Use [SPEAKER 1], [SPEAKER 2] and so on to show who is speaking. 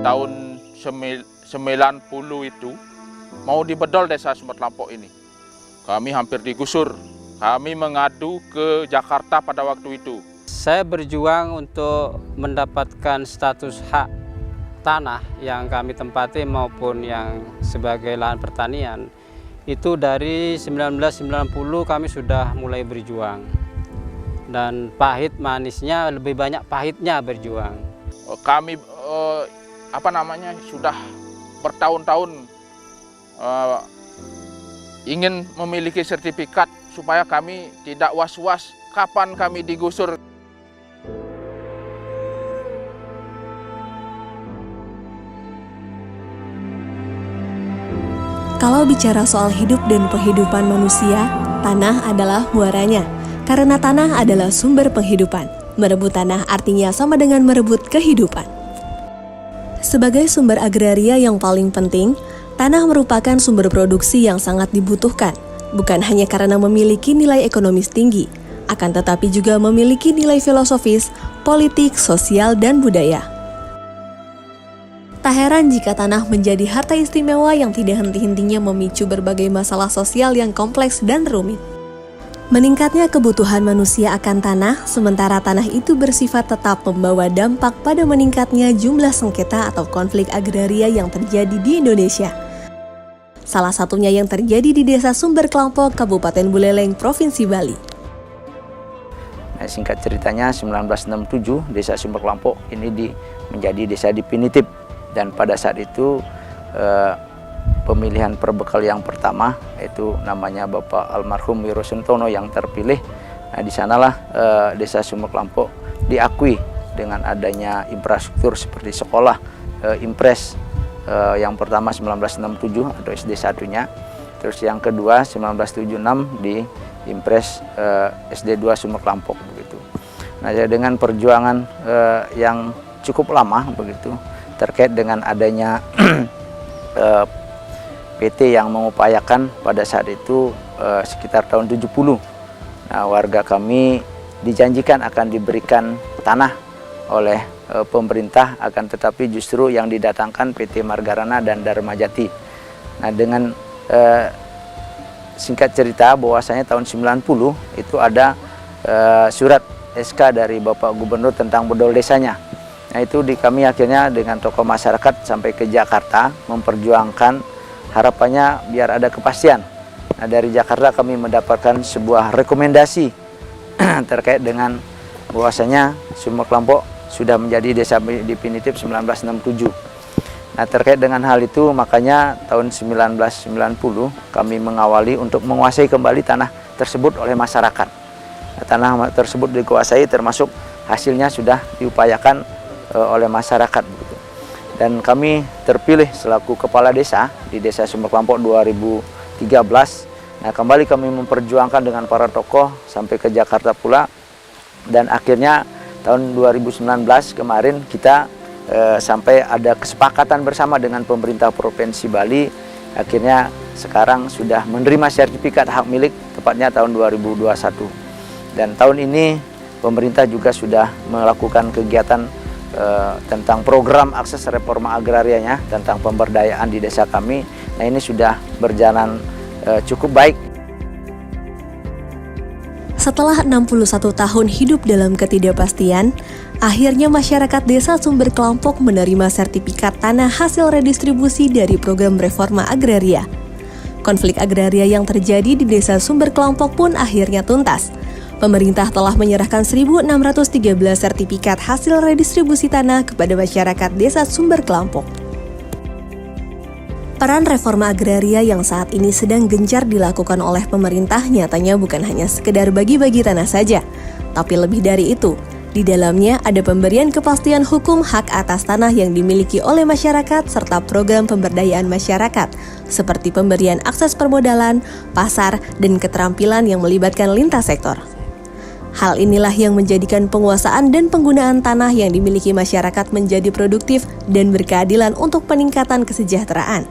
[SPEAKER 1] tahun 90 itu mau dibedol desa Sumber Kelampok ini. Kami hampir digusur. Kami mengadu ke Jakarta pada waktu itu.
[SPEAKER 2] Saya berjuang untuk mendapatkan status hak tanah yang kami tempati maupun yang sebagai lahan pertanian. Itu dari 1990 kami sudah mulai berjuang. Dan pahit manisnya, lebih banyak pahitnya berjuang.
[SPEAKER 1] Kami sudah bertahun-tahun ingin memiliki sertifikat supaya kami tidak was-was kapan kami digusur.
[SPEAKER 3] Kalau bicara soal hidup dan kehidupan manusia, tanah adalah muaranya. Karena tanah adalah sumber penghidupan. Merebut tanah artinya sama dengan merebut kehidupan. Sebagai sumber agraria yang paling penting, tanah merupakan sumber produksi yang sangat dibutuhkan. Bukan hanya karena memiliki nilai ekonomis tinggi, akan tetapi juga memiliki nilai filosofis, politik, sosial, dan budaya. Tak heran jika tanah menjadi harta istimewa yang tidak henti-hentinya memicu berbagai masalah sosial yang kompleks dan rumit. Meningkatnya kebutuhan manusia akan tanah, sementara tanah itu bersifat tetap membawa dampak pada meningkatnya jumlah sengketa atau konflik agraria yang terjadi di Indonesia. Salah satunya yang terjadi di Desa Sumber Kelampok, Kabupaten Buleleng, Provinsi Bali.
[SPEAKER 4] Nah, singkat ceritanya 1967 Desa Sumber Kelampok ini menjadi desa definitif. Dan pada saat itu pemilihan perbekal yang pertama itu namanya Bapak Almarhum Wiro Suntono yang terpilih. Nah, di sanalah Desa Sumber Kelampok diakui dengan adanya infrastruktur seperti sekolah Impres yang pertama 1967 atau SD satunya, terus yang kedua 1976 di Impres SD 2 Sumber Kelampok begitu. Nah, dengan perjuangan yang cukup lama begitu terkait dengan adanya PT yang mengupayakan pada saat itu sekitar tahun 70. Nah, warga kami dijanjikan akan diberikan tanah oleh pemerintah, akan tetapi justru yang didatangkan PT Margarana dan Dharma Jati. Nah, dengan singkat cerita bahwasanya tahun 90 itu ada surat SK dari Bapak Gubernur tentang bedol desanya. Nah, itu kami akhirnya dengan tokoh masyarakat sampai ke Jakarta memperjuangkan harapannya biar ada kepastian. Nah, dari Jakarta kami mendapatkan sebuah rekomendasi terkait dengan bahwasanya Sumber Kelampok sudah menjadi desa definitif 1967. Nah, terkait dengan hal itu makanya tahun 1990 kami mengawali untuk menguasai kembali tanah tersebut oleh masyarakat. Nah, tanah tersebut dikuasai termasuk hasilnya sudah diupayakan oleh masyarakat begitu. Dan kami terpilih selaku kepala desa di Desa Sumber Kelampok 2013. Nah, kembali kami memperjuangkan dengan para tokoh sampai ke Jakarta pula, dan akhirnya tahun 2019 kemarin kita sampai ada kesepakatan bersama dengan pemerintah Provinsi Bali. Akhirnya sekarang sudah menerima sertifikat hak milik tepatnya tahun 2021. Dan tahun ini pemerintah juga sudah melakukan kegiatan tentang program akses reforma agrarianya tentang pemberdayaan di desa kami. Nah, ini sudah berjalan cukup baik.
[SPEAKER 3] Setelah 61 tahun hidup dalam ketidakpastian, akhirnya masyarakat Desa Sumber Kelampok menerima sertifikat tanah hasil redistribusi dari program reforma agraria. Konflik agraria yang terjadi di Desa Sumber Kelampok pun akhirnya tuntas. Pemerintah telah menyerahkan 1.613 sertifikat hasil redistribusi tanah kepada masyarakat Desa Sumber Kelampok. Peran reforma agraria yang saat ini sedang gencar dilakukan oleh pemerintah nyatanya bukan hanya sekedar bagi-bagi tanah saja, tapi lebih dari itu. Di dalamnya ada pemberian kepastian hukum hak atas tanah yang dimiliki oleh masyarakat serta program pemberdayaan masyarakat, seperti pemberian akses permodalan, pasar, dan keterampilan yang melibatkan lintas sektor. Hal inilah yang menjadikan penguasaan dan penggunaan tanah yang dimiliki masyarakat menjadi produktif dan berkeadilan untuk peningkatan kesejahteraan.